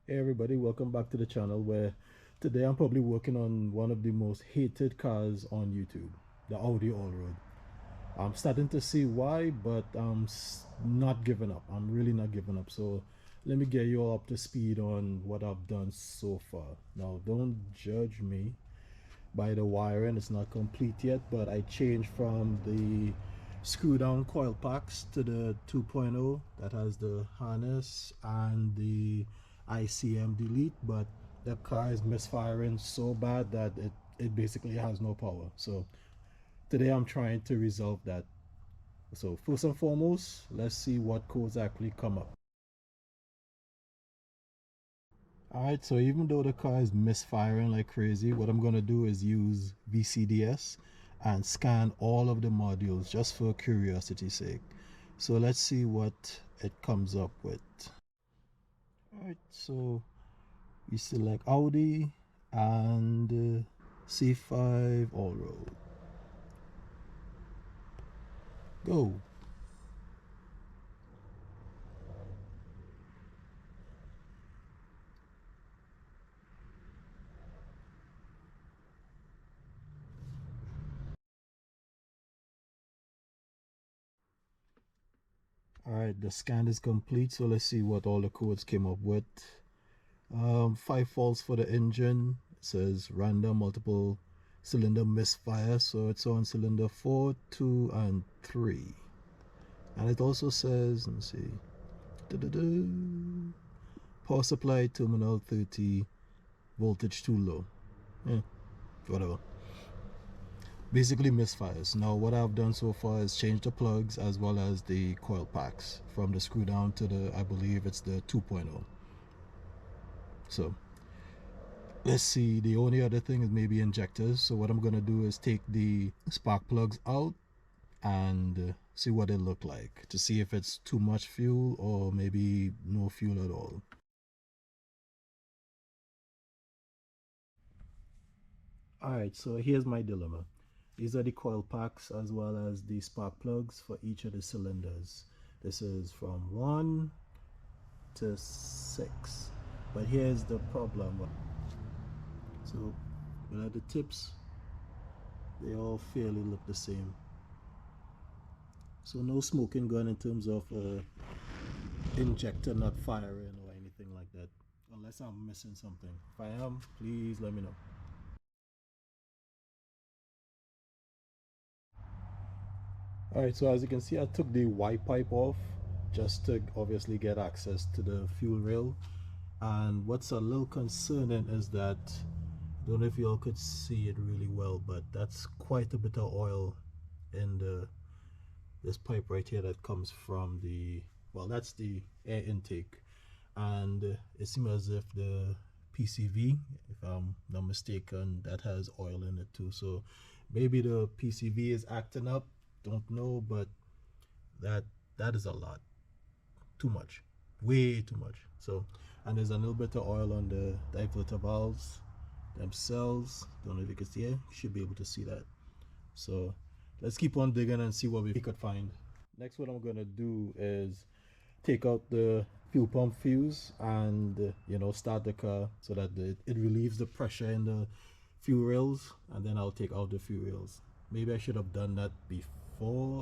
Hey everybody, welcome back to the channel where today I'm probably working on one of the most hated cars on YouTube, the Audi Allroad. I'm starting to see why, but I'm not giving up. I'm really not giving up. So let me get you all up to speed on what I've done so far. Now, don't judge me by the wiring. It's not complete yet, but I changed from the screw down coil packs to the 2.0 that has the harness and the ICM delete, but the car is misfiring so bad that it basically has no power. So today I'm trying to resolve that. So first and foremost, let's see what codes actually come up. Alright, so even though the car is misfiring like crazy, what I'm gonna do is use VCDS and scan all of the modules just for curiosity's sake. So let's see what it comes up with. Alright, so we select Audi and C5 Allroad. Go. Alright, the scan is complete, so let's see what all the codes came up with. 5 faults for the engine. It says random multiple cylinder misfire, so it's on cylinder 4, 2, and 3. And it also says, let me see, power supply terminal 30, voltage too low. Whatever. Basically misfires. Now what I've done so far is change the plugs as well as the coil packs from the screw down to the, I believe it's the 2.0. So let's see, the only other thing is maybe injectors. So what I'm gonna do is take the spark plugs out and see what they look like to see if it's too much fuel or maybe no fuel at all. Alright, so here's my dilemma. These are the coil packs as well as the spark plugs for each of the cylinders. This is from 1 to 6. But here's the problem. So at the tips, they all fairly look the same. So no smoking gun in terms of injector not firing or anything like that. Unless I'm missing something. If I am, please let me know. Alright, so as you can see, I took the Y pipe off just to obviously get access to the fuel rail. And what's a little concerning is that, I don't know if y'all could see it really well, but that's quite a bit of oil in this pipe right here that comes from the, well, that's the air intake. And it seems as if the PCV, if I'm not mistaken, that has oil in it too. So maybe the PCV is acting up, don't know, but that that is a lot, too much, way too much. So, and there's a little bit of oil on the diverter valves themselves. Don't know if you can see it, you should be able to see that. So let's keep on digging and see what we could find. Next, what I'm gonna do is take out the fuel pump fuse and start the car so that it relieves the pressure in the fuel rails, and then I'll take out the fuel rails. Maybe I should have done that before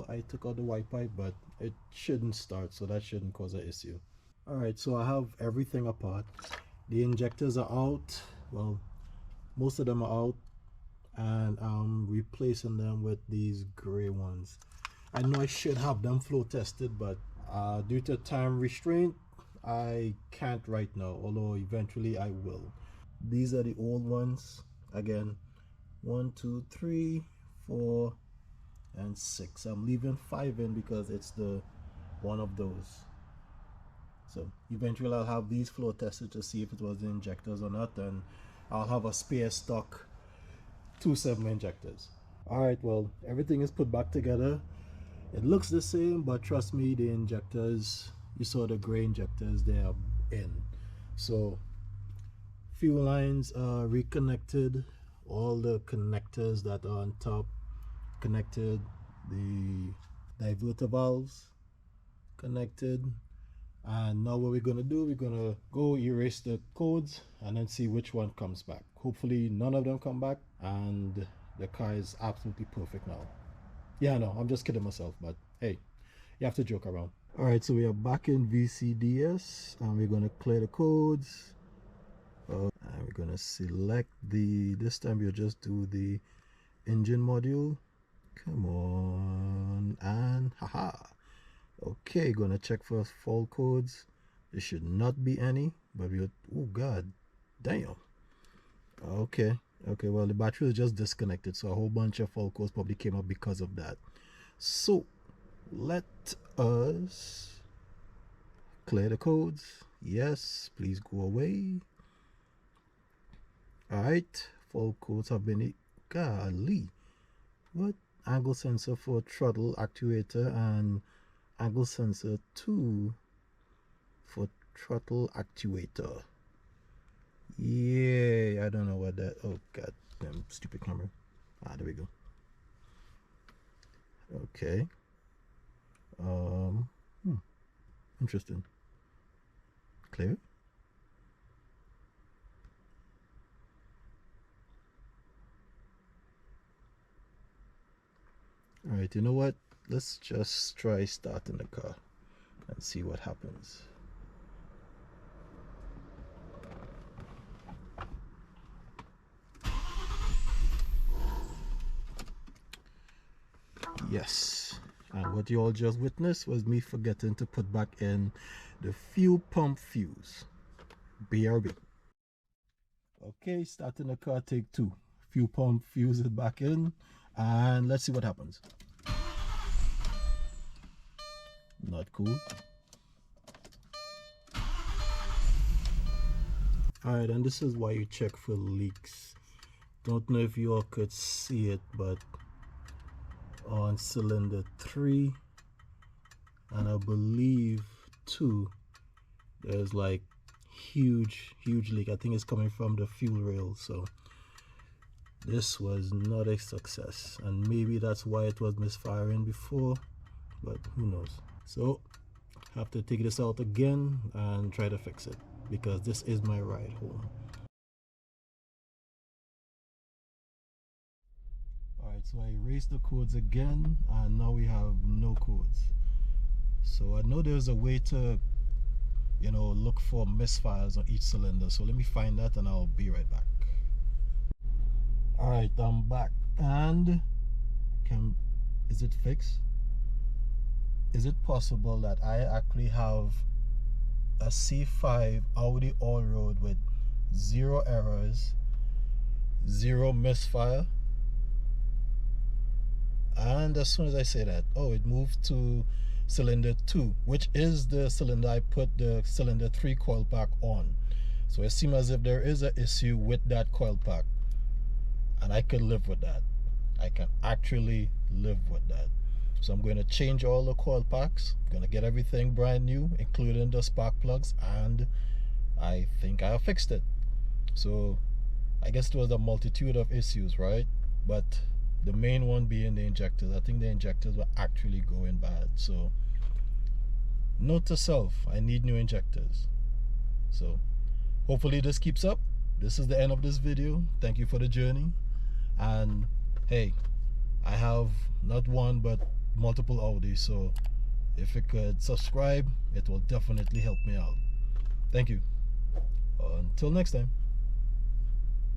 I took out the white pipe, but it shouldn't start, so that shouldn't cause an issue. All right, so I have everything apart. The injectors are out, well, most of them are out, and I'm replacing them with these gray ones. I know I should have them flow tested, but due to time restraint, I can't right now, although eventually I will. These are the old ones. Again, 1, 2, 3, 4, and 6. I'm leaving 5 in because it's the one of those. So eventually I'll have these flow tested to see if it was the injectors or not, and I'll have a spare stock 2.7 injectors. Alright, well, everything is put back together. It looks the same, but trust me, the injectors, you saw the gray injectors, they are in. So fuel lines are reconnected, all the connectors that are on top connected, the diverter valves connected, And now what we're gonna do, we're gonna go erase the codes and then see which one comes back. Hopefully none of them come back and the car is absolutely perfect now. Yeah, no, I'm just kidding myself, but hey, you have to joke around. All right, so we are back in VCDS and we're gonna clear the codes. And we're gonna select this time we'll just do the engine module. Come on, and haha. Okay, gonna check for fault codes. There should not be any, but we'll, oh god, damn. Okay, well the battery is just disconnected, so a whole bunch of fault codes probably came up because of that. So let us clear the codes. Yes, please go away. Alright, fault codes have been, golly, what? Angle sensor for throttle actuator and angle sensor 2 for throttle actuator. Yeah, I don't know what that, oh god damn, stupid camera. There we go. Okay, interesting. Clear. All right, you know what, let's just try starting the car and see what happens. Yes, and what you all just witnessed was me forgetting to put back in the fuel pump fuse. BRB. Okay, starting the car, take 2. Fuel pump fuse it back in and let's see what happens. Not cool. Alright, and this is why you check for leaks. Don't know if you all could see it, but on cylinder 3 and I believe 2, there's like huge leak. I think it's coming from the fuel rail, so this was not a success, and maybe that's why it was misfiring before, but who knows. So have to take this out again and try to fix it, because this is my ride home. Alright, so I erased the codes again and now we have no codes. So I know there's a way to, you know, look for misfires on each cylinder, so let me find that and I'll be right back. Alright, I'm back, and is it fixed? Is it possible that I actually have a C5 Audi Allroad with 0 errors, 0 misfire? And as soon as I say that, oh, it moved to cylinder 2, which is the cylinder I put the cylinder 3 coil pack on. So it seems as if there is an issue with that coil pack, and I could live with that. I can actually live with that. So I'm going to change all the coil packs. I'm going to get everything brand new, including the spark plugs, and I think I have fixed it. So I guess there was a multitude of issues, right? But the main one being the injectors. I think the injectors were actually going bad. So note to self, I need new injectors. So hopefully this keeps up. This is the end of this video. Thank you for the journey. And hey, I have not one but multiple Audis, so if you could subscribe, it will definitely help me out. Thank you. Until next time.